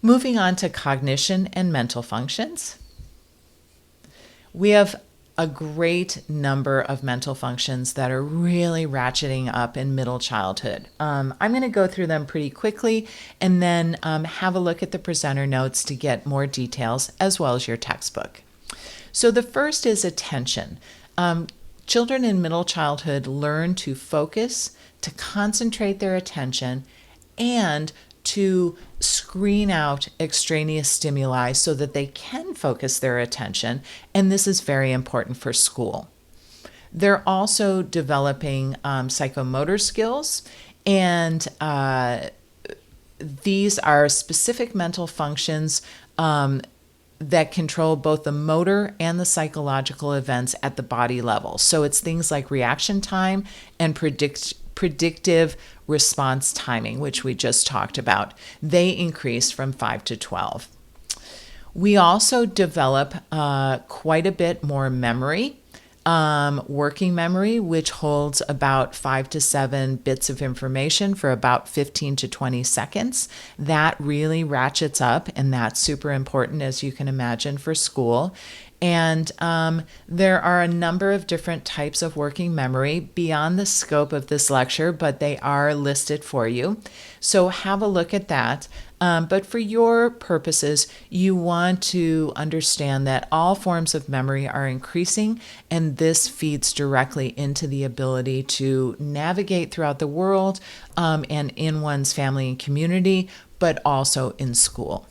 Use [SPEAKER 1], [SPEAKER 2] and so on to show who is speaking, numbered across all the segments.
[SPEAKER 1] Moving on to cognition and mental functions. We have a great number of mental functions that are really ratcheting up in middle childhood. I'm going to go through them pretty quickly and then have a look at the presenter notes to get more details as well as your textbook. So the first is attention. Children in middle childhood learn to focus, to concentrate their attention, and to screen out extraneous stimuli so that they can focus their attention, and this is very important for school. They're also developing psychomotor skills, and these are specific mental functions that control both the motor and the psychological events at the body level. So it's things like reaction time and predictive response timing, which we just talked about. They increase from 5 to 12. We also develop quite a bit more memory, working memory, which holds about 5 to 7 bits of information for about 15 to 20 seconds. That really ratchets up, and that's super important, as you can imagine, for school. And there are a number of different types of working memory beyond the scope of this lecture, but they are listed for you. So have a look at that. But for your purposes, you want to understand that all forms of memory are increasing, and this feeds directly into the ability to navigate throughout the world and in one's family and community, but also in school.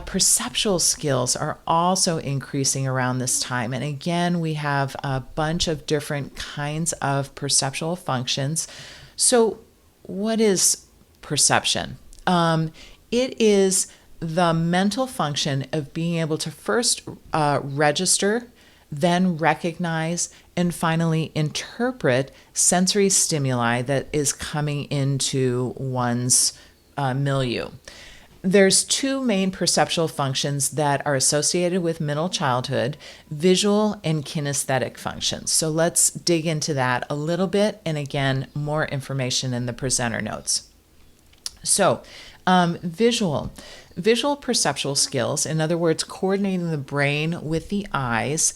[SPEAKER 1] Perceptual skills are also increasing around this time. And again, we have a bunch of different kinds of perceptual functions. So what is perception? It is the mental function of being able to first register, then recognize, and finally interpret sensory stimuli that is coming into one's milieu. There's two main perceptual functions that are associated with middle childhood, visual and kinesthetic functions. So let's dig into that a little bit, and again, more information in the presenter notes. So visual perceptual skills, in other words, coordinating the brain with the eyes,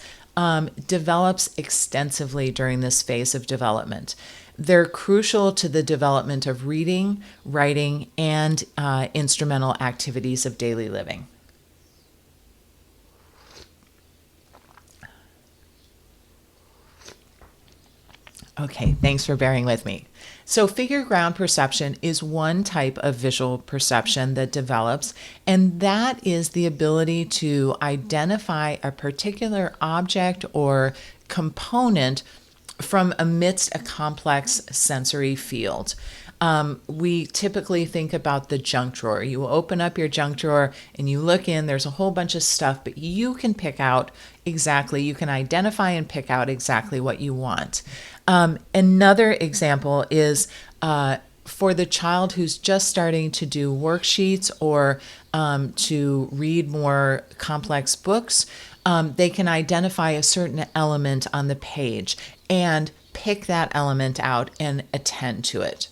[SPEAKER 1] develops extensively during this phase of development. They're crucial to the development of reading, writing, and instrumental activities of daily living. Okay, thanks for bearing with me. So figure ground perception is one type of visual perception that develops, and that is the ability to identify a particular object or component from amidst a complex sensory field. We typically think about the junk drawer. You open up your junk drawer and you look in, there's a whole bunch of stuff, but you can pick out exactly, you can identify and pick out exactly what you want. Another example is for the child who's just starting to do worksheets or to read more complex books, they can identify a certain element on the page and pick that element out and attend to it.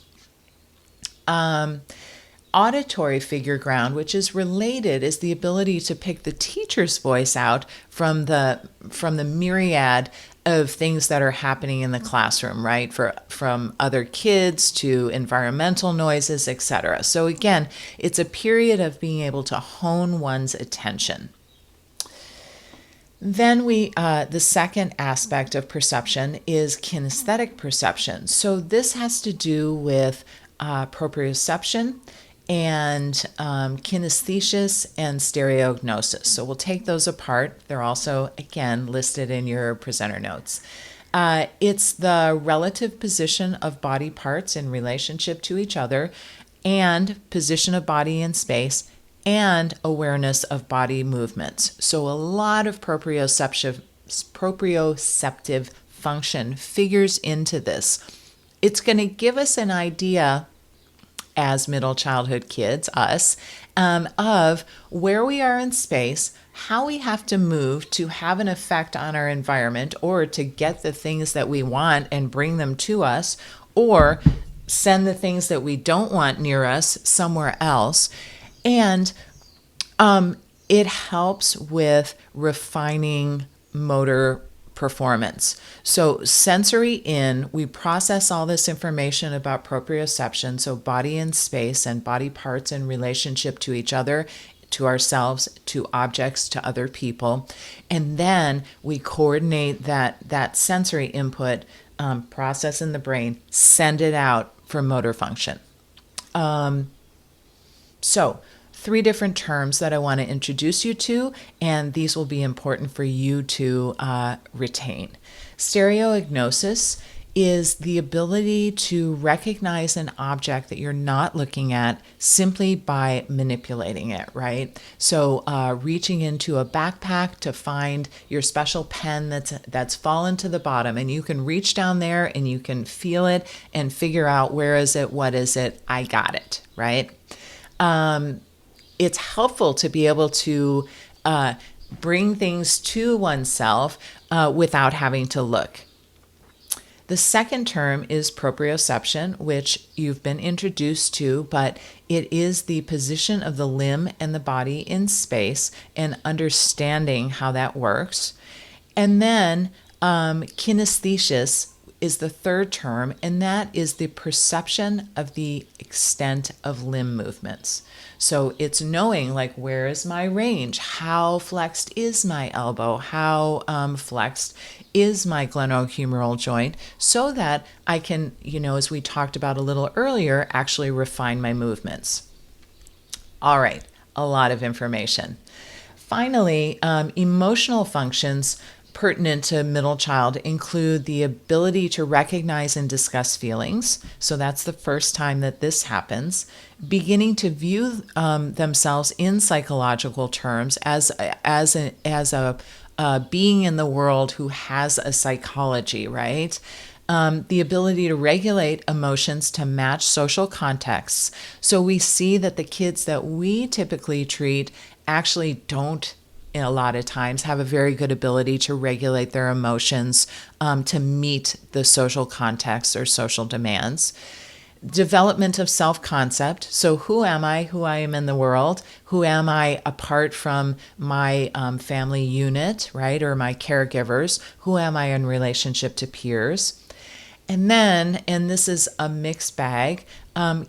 [SPEAKER 1] Auditory figure ground, which is related, is the ability to pick the teacher's voice out from the myriad of things that are happening in the classroom, right? From other kids to environmental noises, etc. So again, it's a period of being able to hone one's attention. Then the second aspect of perception is kinesthetic perception. So this has to do with proprioception and kinesthesis and stereognosis. So we'll take those apart. They're also, again, listed in your presenter notes. It's the relative position of body parts in relationship to each other, and position of body in space, and awareness of body movements. So a lot of proprioceptive function figures into this. It's going to give us an idea as middle childhood kids, us, of where we are in space, how we have to move to have an effect on our environment, or to get the things that we want and bring them to us, or send the things that we don't want near us somewhere else. And it helps with refining motor performance. So sensory in, we process all this information about proprioception, so body in space and body parts in relationship to each other, to ourselves, to objects, to other people. And then we coordinate that sensory input, process in the brain, send it out for motor function. So 3 different terms that I want to introduce you to, and these will be important for you to retain. Stereognosis is the ability to recognize an object that you're not looking at simply by manipulating it, right? So reaching into a backpack to find your special pen that's fallen to the bottom, and you can reach down there and you can feel it and figure out where is it, what is it, I got it, right? It's helpful to be able to bring things to oneself without having to look. The second term is proprioception, which you've been introduced to, but it is the position of the limb and the body in space and understanding how that works. And then kinesthesis is the third term, and that is the perception of the extent of limb movements. So it's knowing, like, where is my range? How flexed is my elbow? How flexed is my glenohumeral joint? So that I can, as we talked about a little earlier, actually refine my movements. All right, a lot of information. Finally, emotional functions pertinent to middle child include the ability to recognize and discuss feelings. So that's the first time that this happens. Beginning to view themselves in psychological terms as a being in the world who has a psychology, right? The ability to regulate emotions to match social contexts. So we see that the kids that we typically treat actually don't, a lot of times, have a very good ability to regulate their emotions to meet the social context or social demands. Development of self-concept. So who am I am in the world? Who am I apart from my family unit, right? Or my caregivers? Who am I in relationship to peers? And then, and this is a mixed bag,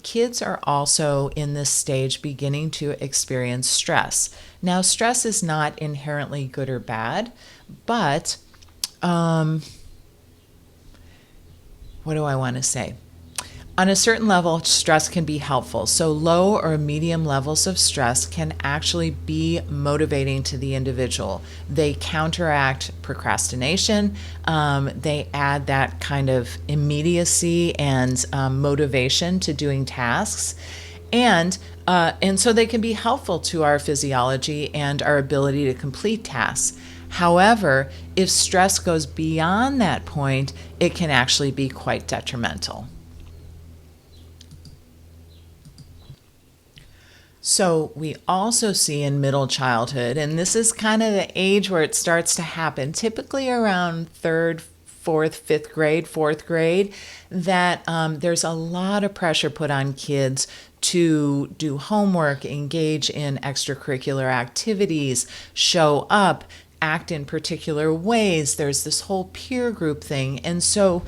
[SPEAKER 1] kids are also in this stage beginning to experience stress. Now, stress is not inherently good or bad, but what do I want to say? On a certain level, stress can be helpful. So low or medium levels of stress can actually be motivating to the individual. They counteract procrastination. They add that kind of immediacy and motivation to doing tasks. And so they can be helpful to our physiology and our ability to complete tasks. However, if stress goes beyond that point, it can actually be quite detrimental. So we also see in middle childhood, and this is kind of the age where it starts to happen, typically around 3rd, 4th, 5th grade, 4th grade, that there's a lot of pressure put on kids to do homework, engage in extracurricular activities, show up, act in particular ways. There's this whole peer group thing. And so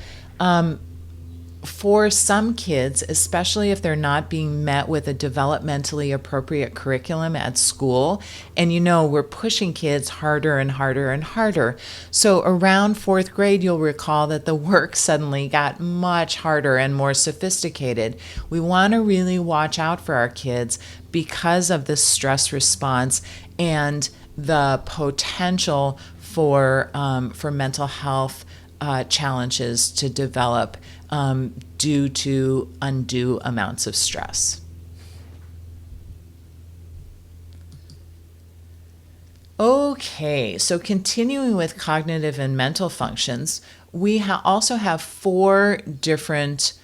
[SPEAKER 1] for some kids, especially if they're not being met with a developmentally appropriate curriculum at school, and we're pushing kids harder and harder and harder. So around 4th grade, you'll recall that the work suddenly got much harder and more sophisticated. We want to really watch out for our kids because of the stress response and the potential for mental health challenges to develop due to undue amounts of stress. Okay, so continuing with cognitive and mental functions, we also have 4 different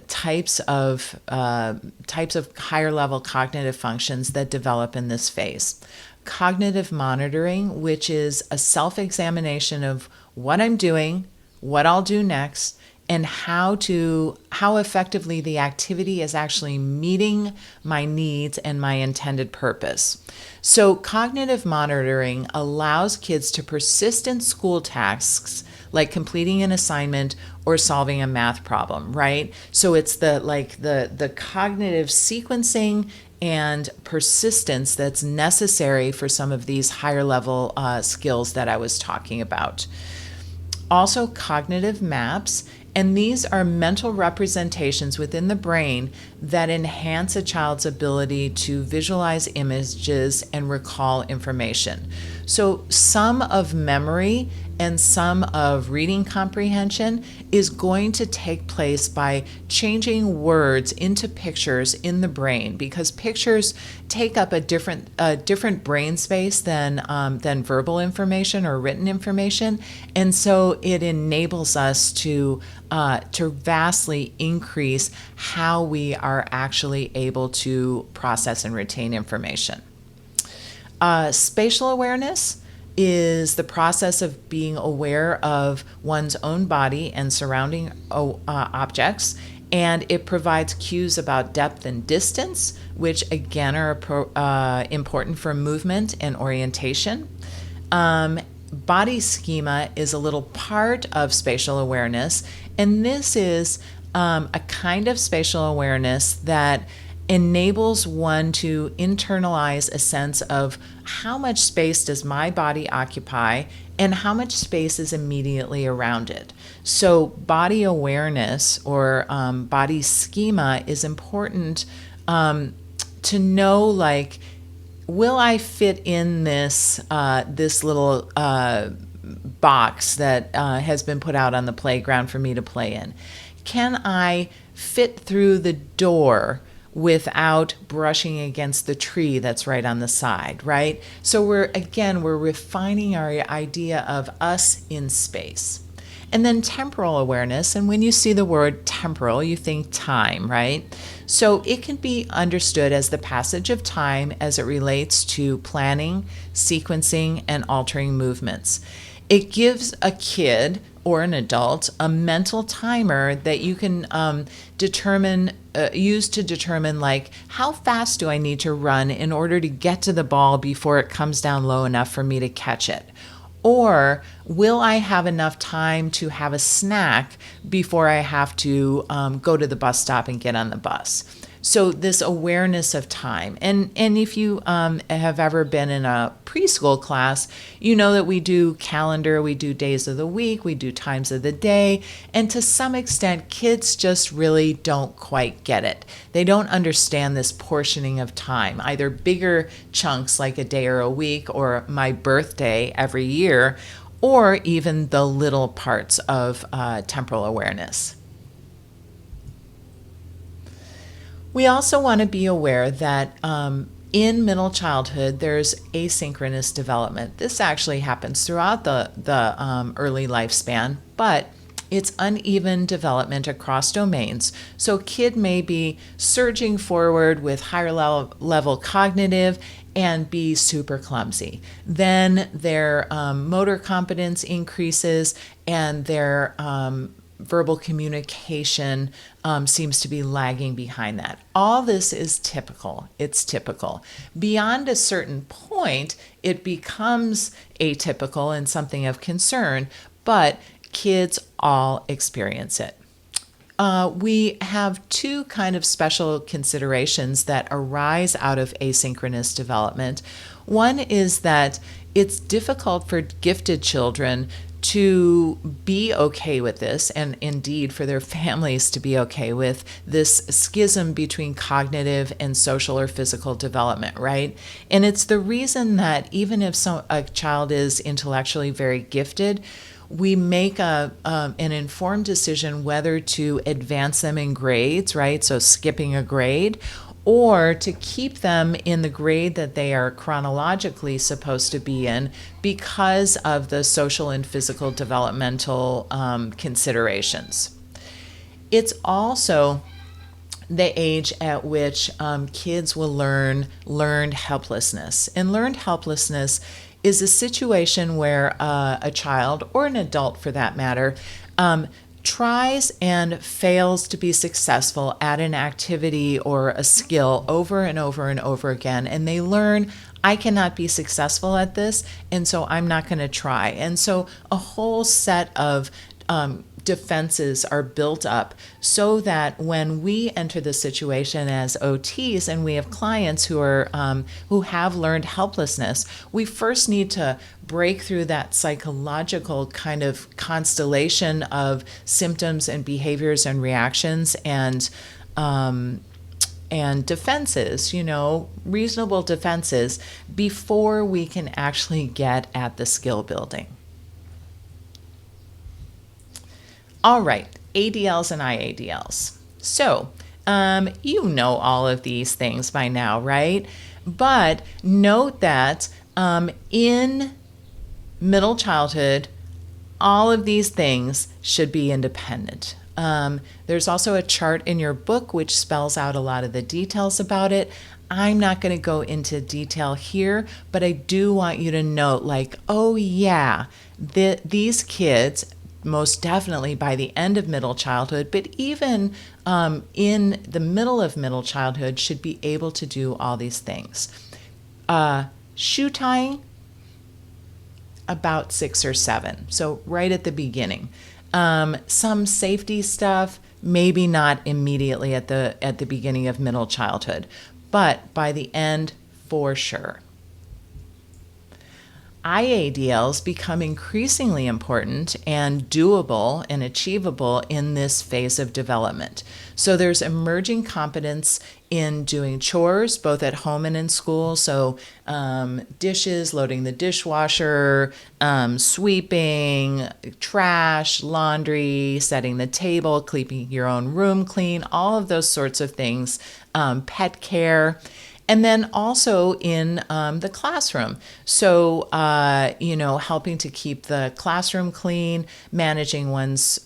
[SPEAKER 1] types of higher level cognitive functions that develop in this phase. Cognitive monitoring, which is a self-examination of what I'm doing, what I'll do next, and how effectively the activity is actually meeting my needs and my intended purpose. So cognitive monitoring allows kids to persist in school tasks like completing an assignment or solving a math problem, right? So it's the cognitive sequencing and persistence that's necessary for some of these higher level skills that I was talking about. Also, cognitive maps, and these are mental representations within the brain that enhance a child's ability to visualize images and recall information. So some of memory and some of reading comprehension is going to take place by changing words into pictures in the brain, because pictures take up a different brain space than verbal information or written information, and so it enables us to vastly increase how we are actually able to process and retain information. Spatial awareness is the process of being aware of one's own body and surrounding objects, and it provides cues about depth and distance, which again are important for movement and orientation. Body schema is a little part of spatial awareness, and this is a kind of spatial awareness that enables one to internalize a sense of how much space does my body occupy and how much space is immediately around it. So body awareness or body schema is important to know, like, will I fit in this little box that has been put out on the playground for me to play in? Can I fit through the door without brushing against the tree that's right on the side, right? So we're refining our idea of us in space. And then temporal awareness, and when you see the word temporal, you think time, right? So it can be understood as the passage of time as it relates to planning, sequencing, and altering movements. It gives a kid or an adult a mental timer that you can use to determine, like, how fast do I need to run in order to get to the ball before it comes down low enough for me to catch it? Or will I have enough time to have a snack before I have to go to the bus stop and get on the bus? So this awareness of time. And if you have ever been in a preschool class, you know that we do calendar, we do days of the week, we do times of the day, and to some extent, kids just really don't quite get it. They don't understand this portioning of time, either bigger chunks like a day or a week or my birthday every year, or even the little parts of temporal awareness. We also want to be aware that in middle childhood, there's asynchronous development. This actually happens throughout the early lifespan, but it's uneven development across domains. So a kid may be surging forward with higher level cognitive and be super clumsy. Then their motor competence increases and their verbal communication seems to be lagging behind that. All this is typical. It's typical. Beyond a certain point, it becomes atypical and something of concern, but kids all experience it. We have two kind of special considerations that arise out of asynchronous development. One is that it's difficult for gifted children to be okay with this, and indeed for their families to be okay with this schism between cognitive and social or physical development, right? And it's the reason that even if a child is intellectually very gifted, we make an informed decision whether to advance them in grades, right? So skipping a grade, or to keep them in the grade that they are chronologically supposed to be in because of the social and physical developmental considerations. It's also the age at which kids will learn learned helplessness. And learned helplessness is a situation where a child, or an adult for that matter, tries and fails to be successful at an activity or a skill over and over and over again, and they learn, I cannot be successful at this, and so I'm not going to try. And so a whole set of defenses are built up so that when we enter the situation as OTs and we have clients who have learned helplessness, we first need to break through that psychological kind of constellation of symptoms and behaviors and reactions and defenses, reasonable defenses, before we can actually get at the skill building. All right, ADLs and IADLs. So, you know all of these things by now, right? But note that in middle childhood, all of these things should be independent. There's also a chart in your book which spells out a lot of the details about it. I'm not going to go into detail here, but I do want you to note, oh yeah, these kids, most definitely by the end of middle childhood, but even in the middle of middle childhood, should be able to do all these things. Shoe tying, about 6 or 7, so right at the beginning. Some safety stuff, maybe not immediately at the beginning of middle childhood, but by the end, for sure. IADLs become increasingly important and doable and achievable in this phase of development. So there's emerging competence in doing chores, both at home and in school. So dishes, loading the dishwasher, sweeping, trash, laundry, setting the table, keeping your own room clean, all of those sorts of things, pet care. And then also in the classroom. So, helping to keep the classroom clean, managing one's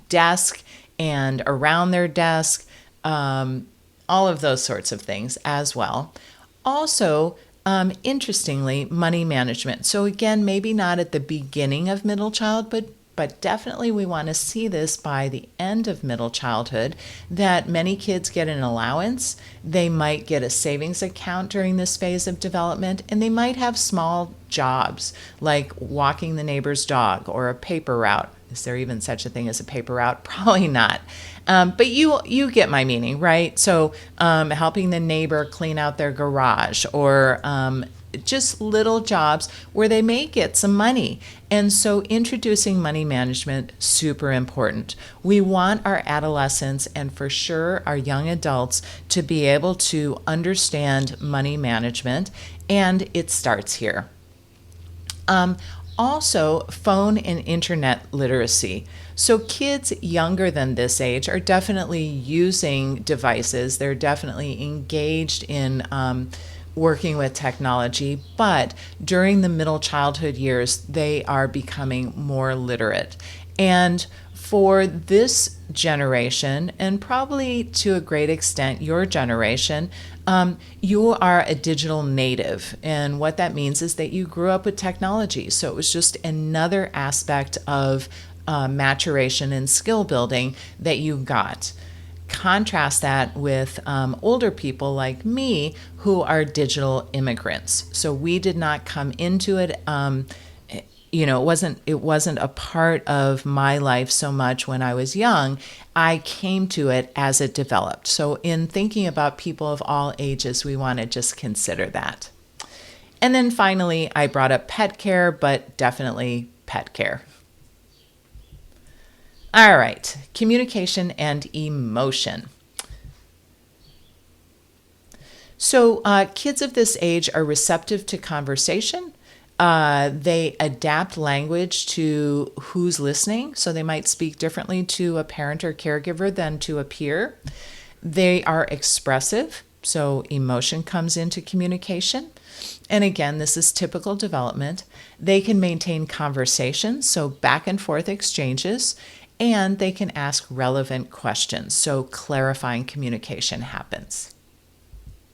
[SPEAKER 1] desk and around their desk, all of those sorts of things as well. Also, interestingly, money management. So again, maybe not at the beginning of middle childhood, but definitely we want to see this by the end of middle childhood, that many kids get an allowance. They might get a savings account during this phase of development, and they might have small jobs like walking the neighbor's dog or a paper route. Is there even such a thing as a paper route? Probably not. But you get my meaning, right? So helping the neighbor clean out their garage, or just little jobs where they may get some money. And so introducing money management, super important. We want our adolescents, and for sure our young adults, to be able to understand money management, and it starts here. Also, phone and internet literacy. So kids younger than this age are definitely using devices. They're definitely engaged in working with technology, but during the middle childhood years, they are becoming more literate. And for this generation, and probably to a great extent your generation, you are a digital native. And what that means is that you grew up with technology. So it was just another aspect of maturation and skill building that you got. Contrast that with older people like me who are digital immigrants. So we did not come into it. It wasn't a part of my life so much when I was young. I came to it as it developed. So in thinking about people of all ages, we want to just consider that. And then finally, I brought up pet care, but definitely pet care. All right, communication and emotion. So kids of this age are receptive to conversation. They adapt language to who's listening. So they might speak differently to a parent or caregiver than to a peer. They are expressive. So emotion comes into communication. And again, this is typical development. They can maintain conversations, so back and forth exchanges. And they can ask relevant questions, so clarifying communication happens.